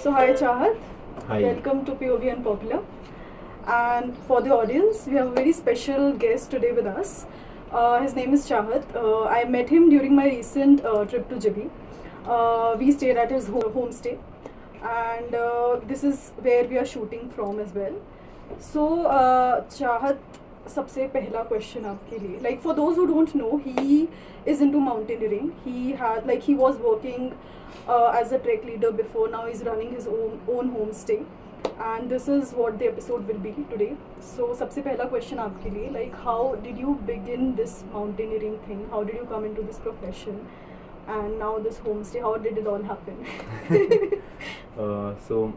So hi Chahat, Hi. welcome to POV Unpopular. And for the audience, we have a very special guest today with us. His name is Chahat. I met him during my recent trip to Jibi. We stayed at his homestay, and this is where we are shooting from as well. So Chahat, सबसे पहला question आपके लिए, like for those who don't know, he is into mountaineering. He was working as a trek leader before. Now he's running his own homestay, and this is what the episode will be today. So सबसे पहला question आपके लिए, like how did you begin this mountaineering thing? How did you come into this profession? And now this homestay, how did it all happen? So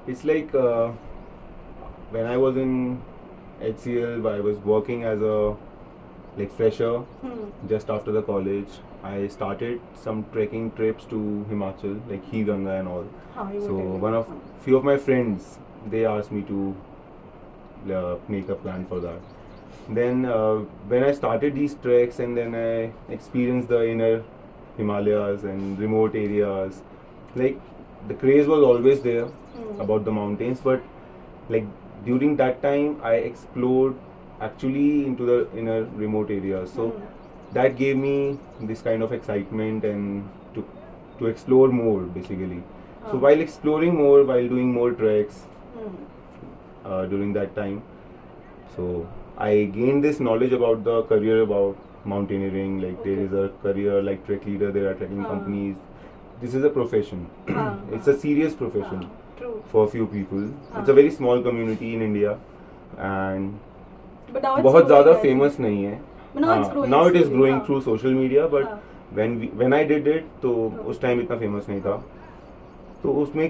it's like when I was in HCL, I was working as a fresher just after the college. I started some trekking trips to Himachal, like Ganga and all. You were So telling. few of my friends, they asked me to make a plan for that. Then when I started these treks and then I experienced the inner Himalayas and remote areas, like the craze was always there about the mountains, but like during that time I explored actually into the inner remote areas. So that gave me this kind of excitement and to explore more basically. So while exploring more, while doing more treks during that time, so I gained this knowledge about the career about mountaineering. Like there is a career like trek leader, there are trekking companies. This is a profession. It's a serious profession True. for few people. It's a very small community in India, and But now it's बहुत growing, ज़्यादा I think. famous नहीं है. But now it's growing Now it is slowly, growing हाँ. through social media, but हाँ. when I did it, तो उस time इतना famous नहीं था. तो उसमें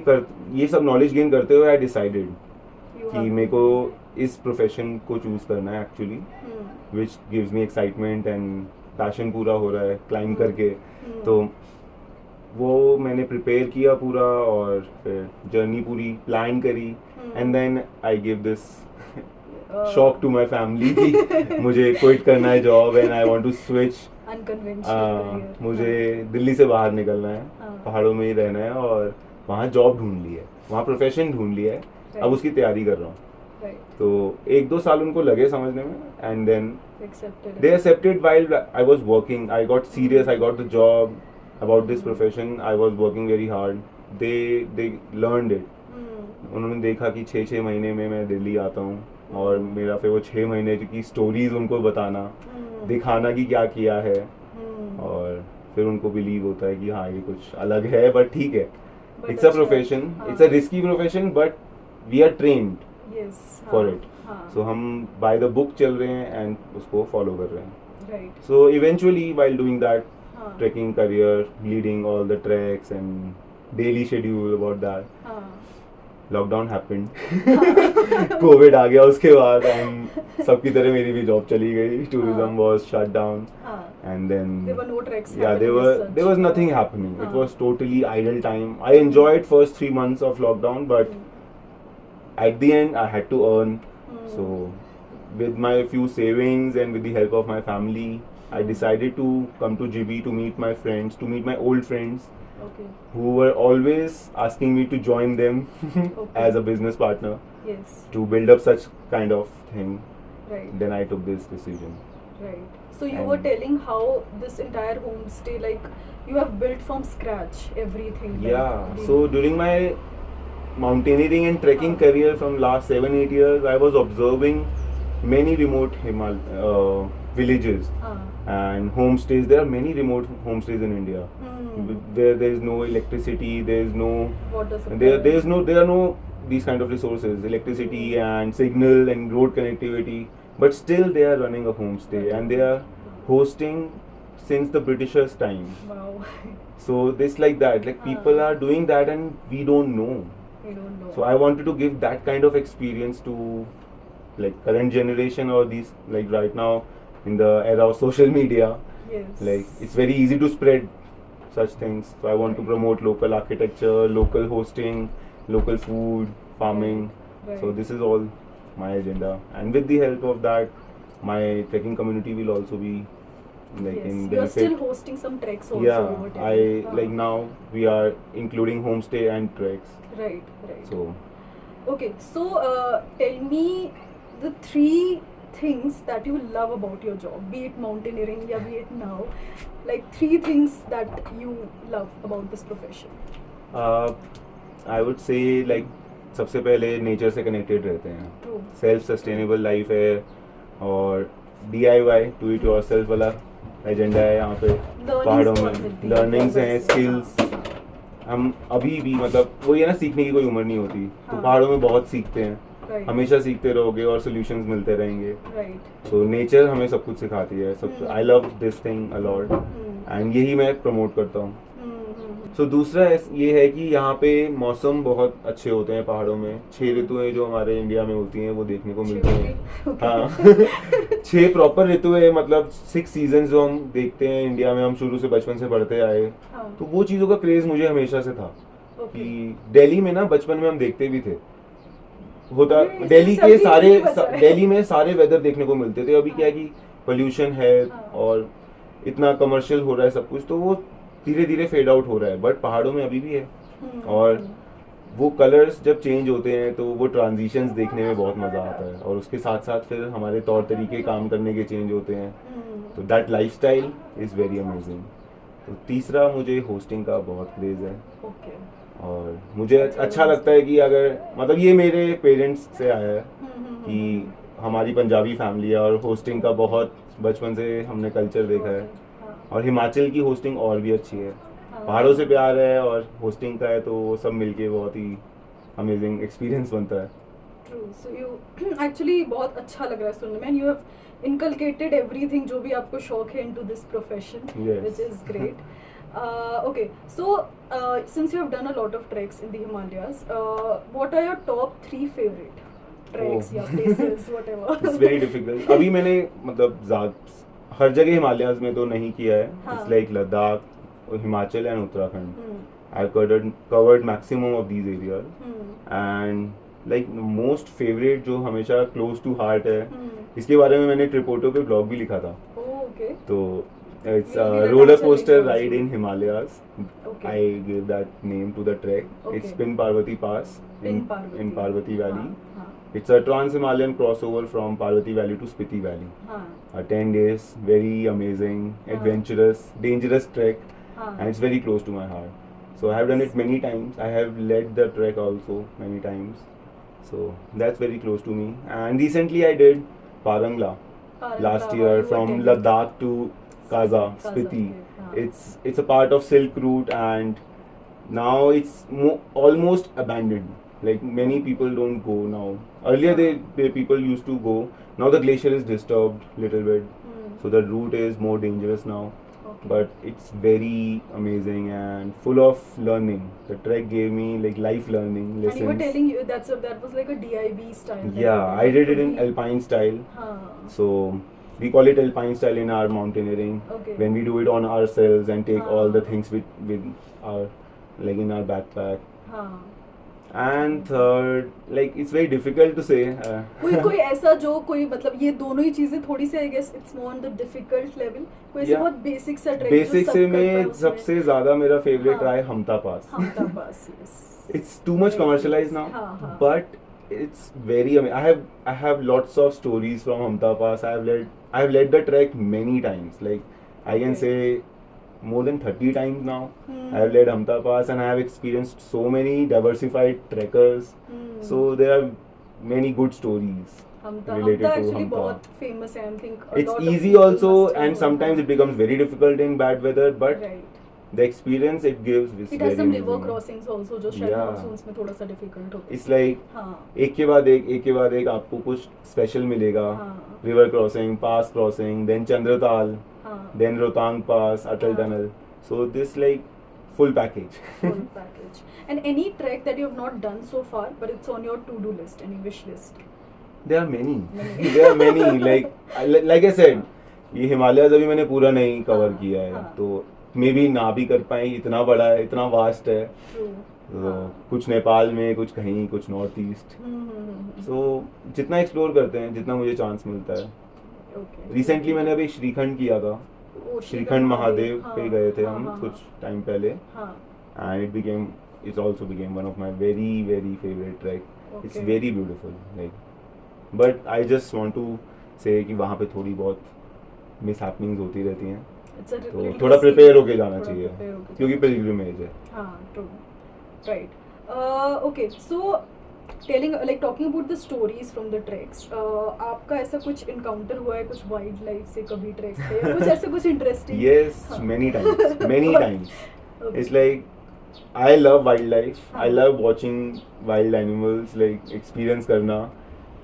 ये सब नॉलेज गेन करते हुए आई डिसाइडेड You कि have मेरे to. को इस प्रोफेशन को चूज करना है actually, which gives me excitement and passion पूरा हो रहा है क्लाइंब करके. तो वो मैंने प्रिपेयर किया पूरा और फिर जर्नी पूरी प्लान करी and then I give this shock to my family कि मुझे क्विट करना है job and I want to switch. Unconventional career. मुझे दिल्ली से बाहर निकलना है, हाँ. पहाड़ों में ही रहना है और वहाँ जॉब ढूंढ ली है, वहाँ प्रोफेशन ढूंढ लिया है, अब उसकी तैयारी कर रहा हूँ. Right. तो 1-2 साल उनको लगे समझने में and then Accepted. they accepted while I was working. I got serious, I got the job about this profession. I was working very hard. They learned it. उन्होंने देखा कि 6-6 महीने में मैं दिल्ली आता हूँ और मेरा फिर वो 6 महीने की स्टोरीज उनको बताना, दिखाना कि क्या किया है, और फिर उनको बिलीव होता है कि हाँ ये कुछ अलग है बट ठीक है. It's a profession, it's a risky profession but we are trained Yes. For it. हाँ. सो हम बाय द बुक चल रहे हैं एंड उसको फॉलो कर रहे हैं. Right. So eventually, while doing that हाँ. trekking career, leading all the treks and daily schedule about that, हाँ. lockdown happened. COVID आ गया उसके बाद and सबकी तरह मेरी भी जॉब चली गई. Tourism was shut down हाँ. and then There were no treks. yeah, happening as such. there was nothing happening. It हाँ. was totally idle time. I enjoyed first 3 months of lockdown, but at the end I had to earn. So with my few savings and with the help of my family, I decided to come to GB to meet my friends, to meet my old friends Okay. who were always asking me to join them as a business partner Yes. to build up such kind of thing. Right. Then I took this decision. Right. So you And- were telling how this entire homestay, like you have built from scratch everything. like, Yeah. the- So during my mountaineering and trekking career from last 7-8 years, I was observing many remote villages हाँ. and homestays. There are many remote homestays in India where there is no electricity, there is no Water supply. there are no these kind of resources, electricity and signal and road connectivity, but still they are running a homestay and they are hosting since the Britishers time. Wow. So this like that, like people are doing that and we don't know. I don't know. So I wanted to give that kind of experience to like current generation or these like right now in the era of social media. Yes. Like it's very easy to spread such things. So I want to promote local architecture, local hosting, local food, farming. Right. So this is all my agenda, and with the help of that, my trekking community will also be like Yes, in you are benefit. still hosting some treks also. Yeah, whatever. I like now we are including homestay and treks. Right, right. So Okay, so tell me the 3 things that you love about your job, be it mountaineering or be it now, like 3 things that you love about this profession. I would say like सबसे पहले nature से connected रहते हैं, True. Self sustainable life है, और DIY to it yourself वाला agenda है यहाँ पे पहाड़ों में. लर्निंग्स हैं, स्किल्स. हम अभी भी मतलब वो ये ना, सीखने की कोई उम्र नहीं होती, तो हाँ. पहाड़ों में बहुत सीखते हैं, Right. हमेशा सीखते रहोगे और सोल्यूशंस मिलते रहेंगे. Right. तो नेचर हमें सब कुछ सिखाती है. सब I love this thing a lot, and यही मैं प्रमोट करता हूँ. सो दूसरा ये है कि यहाँ पे मौसम बहुत अच्छे होते हैं पहाड़ों में. 6 ऋतुएं जो हमारे इंडिया में होती हैं वो देखने को मिलती हैं. हाँ 6 प्रॉपर ऋतुएं, मतलब 6 सीजन जो हम देखते हैं इंडिया में, हम शुरू से बचपन से पढ़ते आए. हाँ. तो वो चीज़ों का क्रेज मुझे हमेशा से था. Okay. कि दिल्ली में ना बचपन में हम देखते भी थे, होता अरे, दिल्ली इससे के सभी सारे नहीं बचा है. दिल्ली में सारे वेदर देखने को मिलते थे. अभी क्या है कि पोल्यूशन है हाँ. और इतना कमर्शियल हो रहा है सब कुछ, तो वो धीरे धीरे फेड आउट हो रहा है. बट पहाड़ों में अभी भी है, और वो कलर्स जब चेंज होते हैं तो वो ट्रांजिशंस देखने में बहुत मज़ा आता है. और उसके साथ साथ फिर हमारे तौर तरीके काम करने के चेंज होते हैं. तो that lifestyle is very amazing. तो तीसरा, मुझे होस्टिंग का बहुत क्रेज़ है, Okay. और मुझे अच्छा लगता है कि अगर मतलब ये मेरे पेरेंट्स से आया है कि हमारी पंजाबी फैमिली है और होस्टिंग का बहुत बचपन से हमने कल्चर देखा है. हाँ. और हिमाचल की होस्टिंग और भी अच्छी है. हाँ. पहाड़ों से प्यार है और होस्टिंग का है, तो वो सब मिलके बहुत ही अमेजिंग एक्सपीरियंस बनता है. True. So you actually बहुत अच्छा लग रहा है सुनने में, and you have inculcated everything जो भी आपको शौक है into this profession, Yes. which is great. Okay, so since you have done a lot of treks in the Himalayas, what are your top 3 favorite treks Oh. या places, whatever? It's very difficult. अभी मैंने मतलब हर जगह हिमालयाज में तो नहीं किया है. हाँ. It's like Ladakh, Himachal and Uttarakhand. Hmm. I've covered maximum of these areas, Hmm. and like most favorite जो हमेशा close to heart है, Hmm. इसके बारे में मैंने ट्रिपोटो पे ब्लॉग भी लिखा था. Oh, okay. तो it's Maybe a that roller actually coaster also. ride in Himalayas. Okay. I gave that name to the trek. Okay. It's Pin Parvati Pass In Parvati. in Parvati Valley. हाँ. It's a trans-Himalayan crossover from Parvati Valley to Spiti Valley. हाँ. 10 days, very amazing, हाँ. adventurous, dangerous trek, हाँ. and it's very close to my heart. So I have done it many times. I have led the trek also many times. So that's very close to me. And recently I did Parangla last year from Ladakh to Kaza, Spiti. It's a part of Silk Route, and now it's almost abandoned. Like many people don't go now. Earlier they people used to go. Now the glacier is disturbed little bit, so the route is more dangerous now. Okay. But it's very amazing and full of learning. The trek gave me like life learning lessons. And you were telling you that was like a DIB style. that Yeah, you I did it in really- alpine style. हाँ. So we call it alpine style in our mountaineering. Okay. When we do it on ourselves and take Ah. all the things with our like in our backpack. हाँ. And third, like it's very difficult to say. कोई ऐसा जो कोई मतलब ये दोनों ही चीजें थोड़ी सी I guess it's more on the difficult level, कोई ऐसे Yeah. बहुत बेसिक सा ट्रेक बेसिक से में सबसे ज्यादा मेरा फेवरेट हाँ. रहा है हमता पास. हमता पास. Yes. It's too much commercialized now, हाँ, हाँ. but it's very amazing. I have lots of stories from Hamta Pass. I have led the trek many times. Like I can Okay. say more than 30 times now. Hmm. I have led Hamta Pass, and I have experienced so many diversified trekkers. Hmm. So there are many good stories हमता related to actually Hamta. बहुत famous है. I think a It's lot of easy people also, must have and heard. sometimes it becomes very difficult in bad weather. But Right. the experience it gives is It has very some river amazing. crossings also जो शायद Yeah. monsoons में थोड़ा सा difficult होता है. It's like हाँ. एक के बाद एक आपको कुछ स्पेशल मिलेगा. हाँ. रिवर क्रॉसिंग, पास क्रॉसिंग, देन चंद्रताल, हाँ. देन रोहतांग पास, अटल हाँ. Tunnel. So this like full package. Full package. And any trek that you have not done so far, but it's on your to-do list, any wish list? There are many. Many. There are many. Like I said, ये हिमालयाज अभी मैंने पूरा नहीं cover हाँ, किया है. हाँ. तो मे भी ना भी कर पाए, इतना बड़ा है, इतना वास्ट है. True. तो हाँ. कुछ नेपाल में, कुछ कहीं, कुछ नॉर्थ ईस्ट. सो जितना एक्सप्लोर करते हैं, जितना मुझे चांस मिलता है. Okay. रिसेंटली मैंने अभी श्रीखंड किया था. श्रीखंड महादेव हाँ, पे गए थे हाँ, हम हाँ, कुछ टाइम पहले, हाँ, and it also became one of my very favorite trek. It's Okay. very beautiful, like, but I just want to say कि वहाँ पे थोड़ी बहुत मिसहैपनिंग्स होती रहती हैं, It's a तो little थोड़ा risky, प्रिपेयर होके जाना थोड़ा चाहिए prepare होके क्योंकि जाना चाहिए। पिलग्रिमेज है. हाँ, true, right. Okay, so talking about the stories from the treks, आपका ऐसा कुछ encounter हुआ है कुछ वाइल्ड लाइफ से कभी ट्रैक पे या कुछ ऐसा कुछ इंटरेस्टिंग? Yes, हाँ. many times. Okay. It's like I love wildlife. I हाँ. love watching wild animals, like experience करना.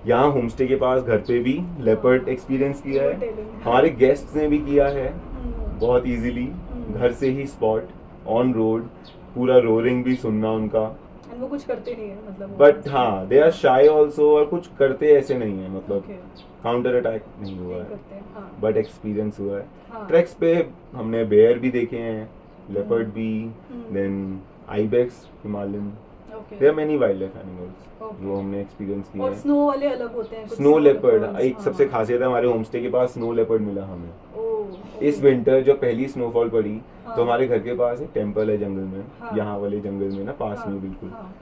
यहाँ होमस्टे के पास घर पे भी लेपर्ड हाँ. एक्सपीरियंस किया You है, were telling. हमारे गेस्ट्स ने भी किया है हम्म, बहुत इजीली, हम्म. घर से ही स्पॉट ऑन रोड, पूरा रोरिंग भी सुनना उनका. And वो कुछ करते नहीं है मतलब वो- बट हाँ, दे आर शाई ऑल्सो, और कुछ करते ऐसे नहीं है, मतलब Okay. काउंटर अटैक नहीं हुआ नहीं है, करते हैं, हाँ. बट एक्सपीरियंस हुआ है. हाँ. ट्रैक्स पे हमने बेयर भी देखे हैं, लेपर्ड भी, hmm. Then ibex Himalayan. Okay. There are many wildlife animals Okay. जो हमने एक्सपीरियंस किए और हैं. स्नो वाले अलग होते हैं कुछ स्नो snow लेपर्ड, leopards, एक हाँ. सबसे खासियत है, हमारे होमस्टे के पास स्नो लेपर्ड मिला हमें. ओह, इस okay. विंटर जब पहली स्नोफॉल पड़ी, हाँ. तो हमारे घर के पास एक टेम्पल है जंगल में, हाँ. यहाँ वाले जंगल में ना, पास हाँ, में बिल्कुल. हाँ,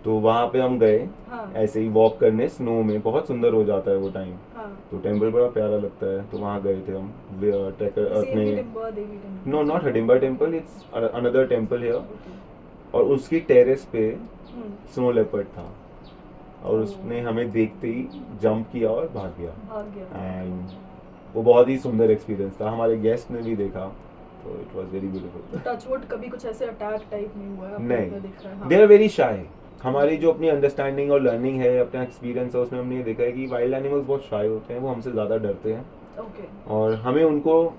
तो वहाँ पे हम गए हाँ, ऐसे ही वॉक करने स्नो में, बहुत सुंदर हो जाता है वो टाइम, हाँ. तो टेम्पल बड़ा प्यारा लगता है, तो वहाँ गए थे हम ट्रैकर Same अपने. Hidimba, Devi temple. No, not Hidimba temple, it's another temple here, Okay. और उसकी टेरेस पे हम्म, स्नो लेपर्ड था, और ओह. उसने हमें देखते ही जंप किया और भाग गया. भाग गया. एंड वो बहुत ही सुंदर एक्सपीरियंस था, हमारे गेस्ट ने भी देखा, तो it was very beautiful. Touchwood कभी कुछ ऐसे अटैक टाइप नहीं हुआ है आपको नहीं, इधर दिख रहा है? हाँ. They are very shy. हमारी जो अपनी अंडरस्टैंडिंग और लर्निंग है, अपना एक्सपीरियंस है, उसमें हमने ये देखा है कि वाइल्ड एनिमल्स बहुत शाय होते हैं, वो हमसे ज़्यादा डरते हैं, Okay. और हमें उनको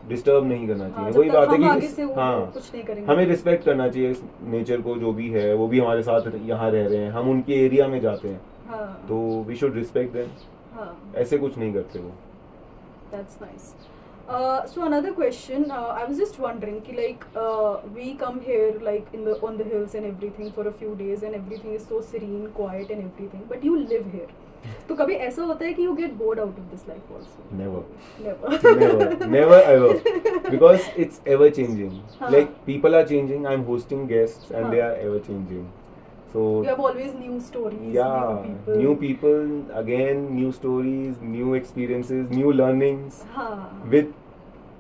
डिस्टर्ब नहीं करना हाँ, चाहिए. जब वही तक बात है हम कि आगे से वो हाँ, कुछ नहीं करेंगे. हमें रिस्पेक्ट करना चाहिए नेचर को, जो भी है वो भी हमारे साथ यहाँ रह रहे हैं, हम उनके एरिया में जाते हैं, हाँ, तो वी शुड रिस्पेक्ट देम. हाँ. ऐसे कुछ नहीं करते वो. That's nice. So another question, I was just wondering कि we come here on the hills and everything for a few days and everything is so serene, quiet and everything, but you live here. तो कभी ऐसा होता है कि you get bored out of this life also? Never. Never. Never ever, because it's ever changing. हाँ. Like people are changing, I'm hosting guests and हाँ. they are ever changing, so You have always new stories, yeah, new people, again new stories, new experiences, new learnings हाँ. with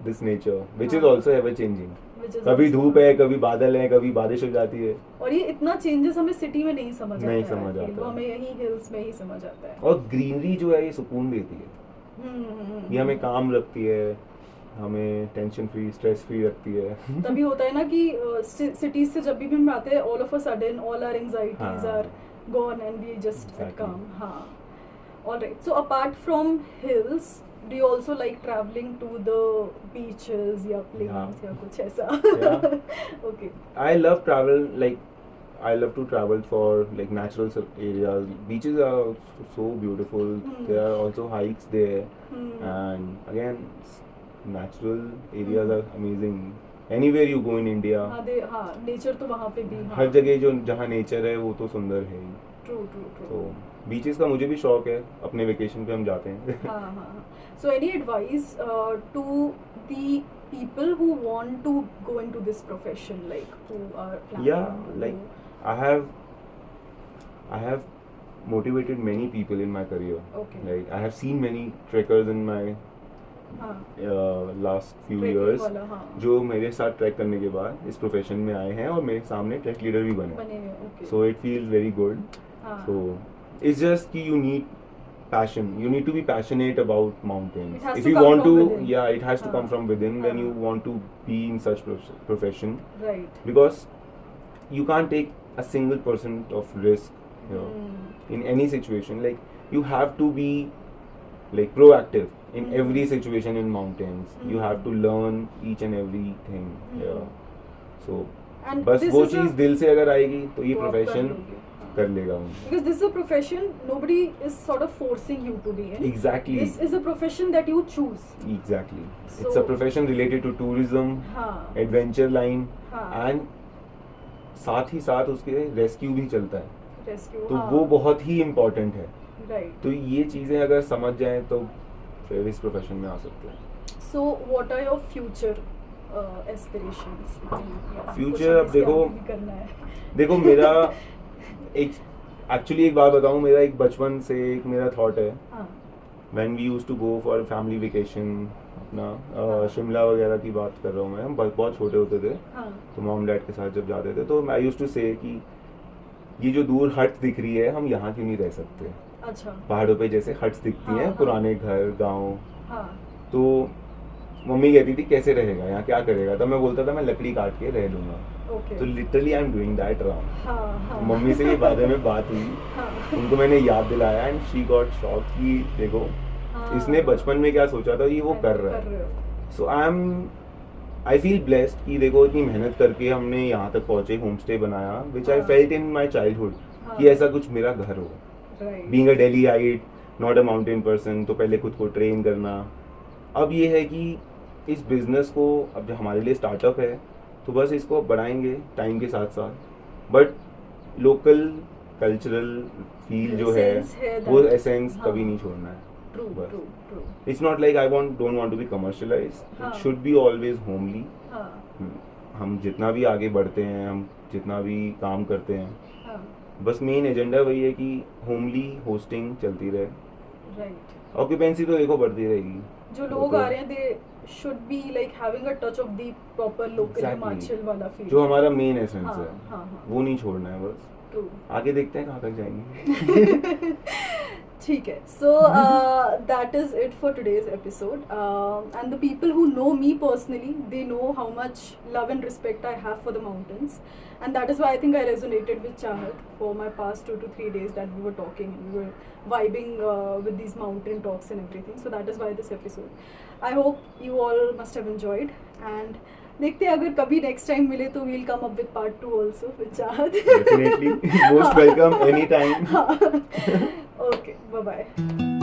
this nature, which is हाँ. also ever changing. Which is कभी also- धूप है, कभी बादल है, कभी बारिश हो जाती है, और ये इतना चेंजेस हमें सिटी में नहीं समझ आता नहीं है, समझ I feel. आता वो है. हमें यही हिल्स में ही समझ आता है. और ग्रीनरी जो है ये सुकून देती है, ये हमें काम रखती है, हमें टेंशन फ्री, स्ट्रेस फ्री रखती है. तभी होता है ना कि सिटीज से जब भी हम आते हैं all of a sudden all our anxieties हाँ. Are gone and we just at Exactly. काम. हाँ. Alright, so apart from hills do you also like traveling to the beaches या plains या कुछ ऐसा? Yeah. Okay. I love travel, like I love to travel for like natural areas. Beaches are so beautiful. Hmm. There are also hikes there, Hmm. and again, natural areas are amazing. Anywhere you go in India, हाँ nature तो वहाँ पे भी. हाँ. हर जगह जो जहाँ nature है वो तो सुंदर है ही. True, true, true. तो बीचेस का मुझे भी शौक है, अपने वेकेशन पे हम जाते हैं. हाँ हाँ. So any advice to the people who want to go into this profession, like who are planning? Yeah, like I have motivated many people in my career. Okay. Like I have seen many trekkers in my हाँ. last few Trekking years, वाला, हाँ. जो मेरे साथ track करने के बाद इस प्रोफेशन में आए हैं और मेरे सामने ट्रैक लीडर भी बने. बने हुए. Okay. So it feels very good. हाँ. So it's just कि you need passion. You need to be passionate about mountains. It has If to you come want from to, within. yeah, it has to हाँ. come from within when हाँ. you want to be in such profession, Right. because you can't take a single percent of risk here. Hmm. In any situation. Like you have to be like proactive in Hmm. every situation in mountains. You Hmm. have to learn each and everything here. So And बस this वो is a- चीज़ दिल से अगर आएगी तो ये तो आप कर प्रोफेशन लोगे. हाँ. कर लेगा हूँ. Because this is a profession nobody is sort of forcing you to be in. Exactly. This is a profession that you choose. Exactly. It's a So- profession related to tourism, हाँ. adventure line, हाँ. and साथ ही साथ उसके rescue भी चलता है. Rescue. तो हाँ. वो बहुत ही इम्पोर्टेंट है. Right. तो ये चीज़ें अगर समझ जाएं तो फिर इस प्रोफेशन में आ सकते हैं. So what are your future aspirations? Future अब देखो मेरा एक एक्चुअली एक बात बताऊँ, मेरा एक बचपन से एक मेरा थॉट है, when we used to go for family vacation, अपना शिमला वगैरह की बात कर रहा हूँ मैं, हम बहुत छोटे होते थे तो मॉम डैड के साथ जब जाते थे तो आई यूज्ड टू से कि ये जो दूर हट्स दिख रही है हम यहाँ क्यों नहीं रह सकते। अच्छा। पहाड़ों पे जैसे हट्स दिखती हैं, पुराने घर गाँव, तो मम्मी कहती थी कैसे रहेगा यहाँ, क्या करेगा, तब मैं बोलता था मैं लकड़ी काट के रह लूँगा। तो literally I am doing that round. Mummy से ये बारे में बात हुई, उनको मैंने याद दिलाया एंड शी गॉट शॉक कि देखो इसने बचपन में क्या सोचा था ये वो कर रहा है। सो आई फील ब्लेस्ड कि देखो इतनी मेहनत करके हमने यहाँ तक पहुँचे, होम स्टे बनाया विच I felt in my childhood कि ऐसा कुछ मेरा घर हो। बीइंग अ दिल्लीite, नॉट अ माउंटेन पर्सन, तो पहले खुद को ट्रेन करना। अब ये है कि इस बिजनेस को अब जो हमारे लिए स्टार्टअप है तो बस इसको बढ़ाएंगे टाइम के साथ साथ, बट लोकल कल्चरल फील जो है वो एसेंस कभी नहीं छोड़ना है। It's not like I don't want to be commercialise, it should be always homely. हम जितना भी आगे बढ़ते हैं, हम जितना भी काम करते हैं, बस मेन एजेंडा वही है कि होमली होस्टिंग चलती रहे। राइट। ऑक्यूपेंसी तो देखो बढ़ती रहेगी, जो लोग आ रहे हैं दे should be like having a touch of the proper local Himachal वाला फील, जो हमारा मेन एसेंस है। वो नहीं छोड़ना है बस। True. आगे देखते हैं कहाँ तक जाएंगे। ठीक है, so that is it for today's episode, and the people who know me personally, they know how much love and respect I have for the mountains, and that is why I think I resonated with Chahat for my past 2 to 3 days that we were talking and we were vibing with these mountain talks and everything. So that is why this episode. I hope you all must have enjoyed, and देखते हैं अगर कभी next time मिले तो we'll come up with part 2 also with Chahat. Definitely, most welcome anytime. Okay, bye bye.